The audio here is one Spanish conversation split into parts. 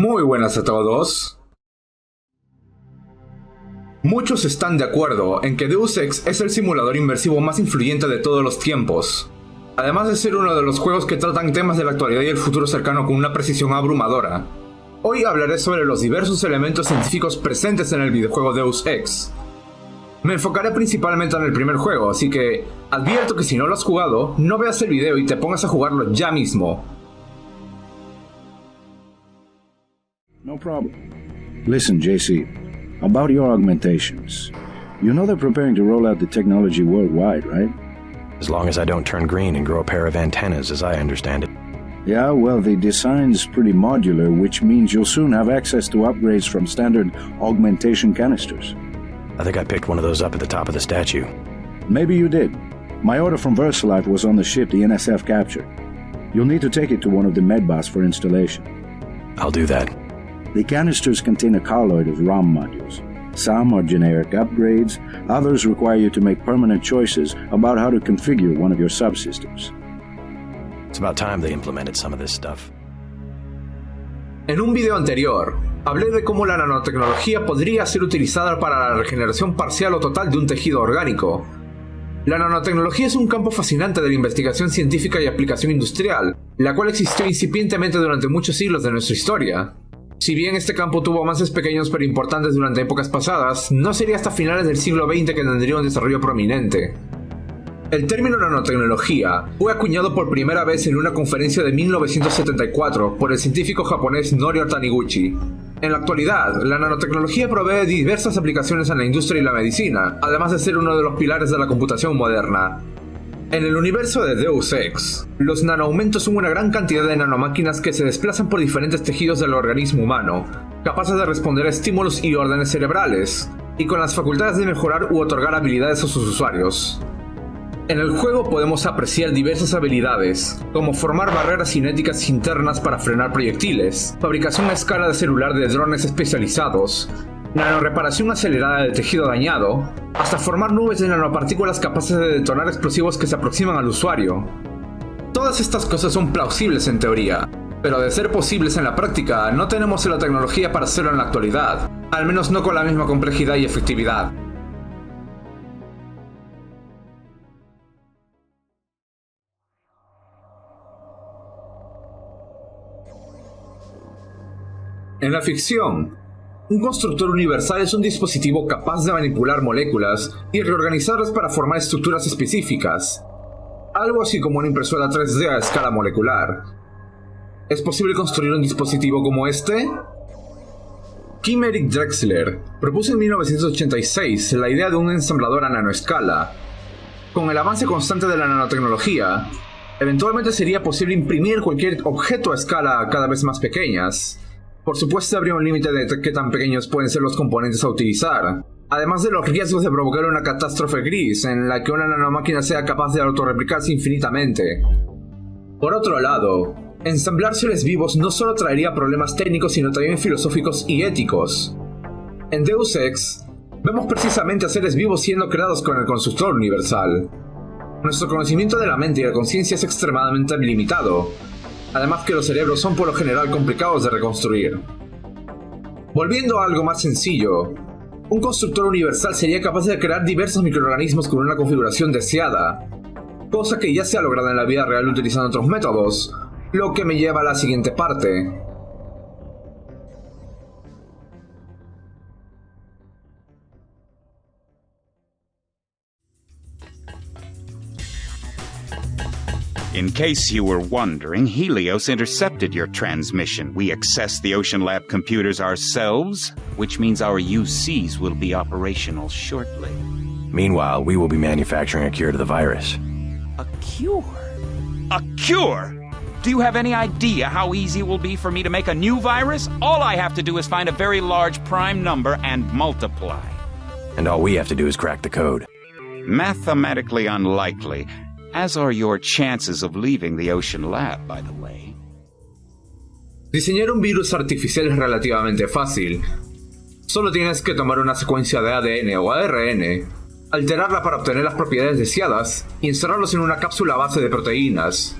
Muy buenas a todos. Muchos están de acuerdo en que Deus Ex es el simulador inmersivo más influyente de todos los tiempos, además de ser uno de los juegos que tratan temas de la actualidad y el futuro cercano con una precisión abrumadora. Hoy hablaré sobre los diversos elementos científicos presentes en el videojuego Deus Ex. Me enfocaré principalmente en el primer juego, así que advierto que si no lo has jugado, no veas el video y te pongas a jugarlo ya mismo. No problem. Listen, JC, about your augmentations. You know they're preparing to roll out the technology worldwide, right? As long as I don't turn green and grow a pair of antennas, as I understand it. Yeah, well, the design's pretty modular, which means you'll soon have access to upgrades from standard augmentation canisters. I think I picked one of those up at the top of the statue. Maybe you did. My order from VersaLife was on the ship the NSF captured. You'll need to take it to one of the medbots for installation. I'll do that. The canisters contain a colloid of ROM modules. Some are generic upgrades, others require you to make permanent choices about how to configure one of your subsystems. It's about time they implemented some of this stuff. En un video anterior, hablé de cómo la nanotecnología podría ser utilizada para la regeneración parcial o total de un tejido orgánico. La nanotecnología es un campo fascinante de la investigación científica y aplicación industrial, la cual existió incipientemente durante muchos siglos de nuestra historia. Si bien este campo tuvo avances pequeños pero importantes durante épocas pasadas, no sería hasta finales del siglo XX que tendría un desarrollo prominente. El término nanotecnología fue acuñado por primera vez en una conferencia de 1974 por el científico japonés Norio Taniguchi. En la actualidad, la nanotecnología provee diversas aplicaciones en la industria y la medicina, además de ser uno de los pilares de la computación moderna. En el universo de Deus Ex, los nanoaumentos son una gran cantidad de nanomáquinas que se desplazan por diferentes tejidos del organismo humano, capaces de responder a estímulos y órdenes cerebrales, y con las facultades de mejorar u otorgar habilidades a sus usuarios. En el juego podemos apreciar diversas habilidades, como formar barreras cinéticas internas para frenar proyectiles, fabricación a escala de celular de drones especializados, nanoreparación acelerada del tejido dañado, hasta formar nubes de nanopartículas capaces de detonar explosivos que se aproximan al usuario. Todas estas cosas son plausibles en teoría, pero de ser posibles en la práctica, no tenemos la tecnología para hacerlo en la actualidad, al menos no con la misma complejidad y efectividad. En la ficción, un constructor universal es un dispositivo capaz de manipular moléculas y reorganizarlas para formar estructuras específicas, algo así como una impresora 3D a escala molecular. ¿Es posible construir un dispositivo como este? Kim Eric Drexler propuso en 1986 la idea de un ensamblador a nanoescala. Con el avance constante de la nanotecnología, eventualmente sería posible imprimir cualquier objeto a escala cada vez más pequeñas. Por supuesto, habría un límite de qué tan pequeños pueden ser los componentes a utilizar, además de los riesgos de provocar una catástrofe gris en la que una nanomáquina sea capaz de autorreplicarse infinitamente. Por otro lado, ensamblar seres vivos no solo traería problemas técnicos sino también filosóficos y éticos. En Deus Ex, vemos precisamente a seres vivos siendo creados con el constructor universal. Nuestro conocimiento de la mente y la conciencia es extremadamente limitado, además que los cerebros son por lo general complicados de reconstruir. Volviendo a algo más sencillo, un constructor universal sería capaz de crear diversos microorganismos con una configuración deseada, cosa que ya se ha logrado en la vida real utilizando otros métodos, lo que me lleva a la siguiente parte. In case you were wondering, Helios intercepted your transmission. We accessed the Ocean Lab computers ourselves, which means our UCs will be operational shortly. Meanwhile, we will be manufacturing a cure to the virus. A cure? A cure? Do you have any idea how easy it will be for me to make a new virus? All I have to do is find a very large prime number and multiply. And all we have to do is crack the code. Mathematically unlikely. As are your chances of leaving the Ocean Lab, by the way. Diseñar un virus artificial es relativamente fácil. Solo tienes que tomar una secuencia de ADN o ARN, alterarla para obtener las propiedades deseadas y encerrarlos en una cápsula a base de proteínas.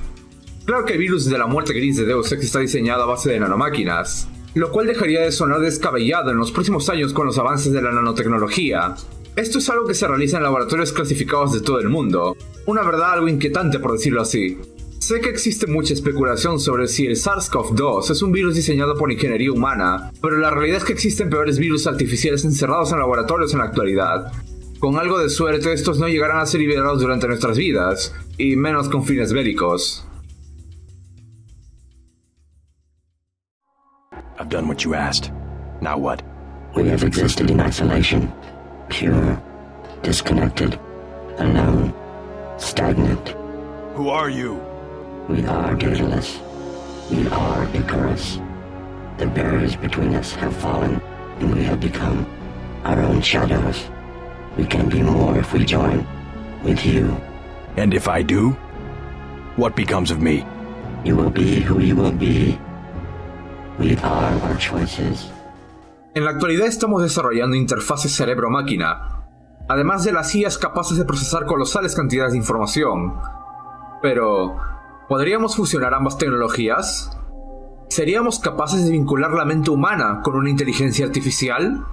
Claro que el virus de la muerte gris de Deus Ex está diseñado a base de nanomáquinas, lo cual dejaría de sonar descabellado en los próximos años con los avances de la nanotecnología. Esto es algo que se realiza en laboratorios clasificados de todo el mundo, una verdad algo inquietante por decirlo así. Sé que existe mucha especulación sobre si el SARS-CoV-2 es un virus diseñado por ingeniería humana, pero la realidad es que existen peores virus artificiales encerrados en laboratorios en la actualidad. Con algo de suerte, estos no llegarán a ser liberados durante nuestras vidas, y menos con fines bélicos. I've done what you asked. Now what? We have existed in isolation, pure, disconnected, alone, stagnant. Who are you? We are Daedalus. We are Icarus. The barriers between us have fallen, and we have become our own shadows. We can be more if we join with you. And if I do? What becomes of me? You will be who you will be. We are our choices. En la actualidad estamos desarrollando interfaces cerebro-máquina, además de las IAs capaces de procesar colosales cantidades de información. Pero, ¿podríamos fusionar ambas tecnologías? ¿Seríamos capaces de vincular la mente humana con una inteligencia artificial?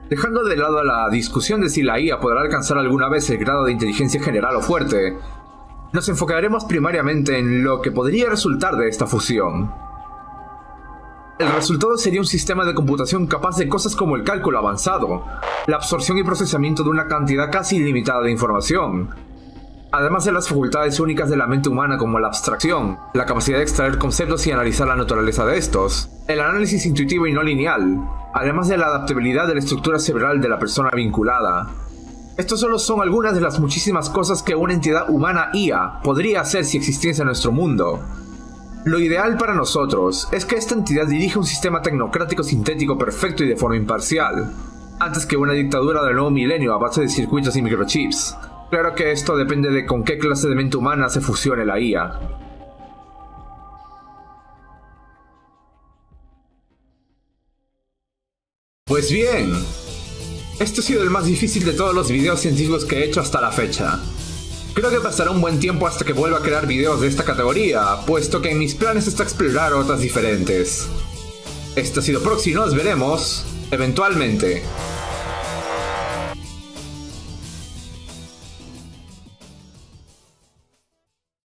Dejando de lado la discusión de si la IA podrá alcanzar alguna vez el grado de inteligencia general o fuerte, nos enfocaremos primariamente en lo que podría resultar de esta fusión. El resultado sería un sistema de computación capaz de cosas como el cálculo avanzado, la absorción y procesamiento de una cantidad casi ilimitada de información, además de las facultades únicas de la mente humana como la abstracción, la capacidad de extraer conceptos y analizar la naturaleza de estos, el análisis intuitivo y no lineal, además de la adaptabilidad de la estructura cerebral de la persona vinculada. Estos solo son algunas de las muchísimas cosas que una entidad humana IA podría hacer si existiese en nuestro mundo. Lo ideal para nosotros es que esta entidad dirija un sistema tecnocrático sintético perfecto y de forma imparcial, antes que una dictadura del nuevo milenio a base de circuitos y microchips. Claro que esto depende de con qué clase de mente humana se fusione la IA. Pues bien, este ha sido el más difícil de todos los videos científicos que he hecho hasta la fecha. Creo que pasará un buen tiempo hasta que vuelva a crear videos de esta categoría, puesto que en mis planes está explorar otras diferentes. Esto ha sido Proxy y nos veremos eventualmente.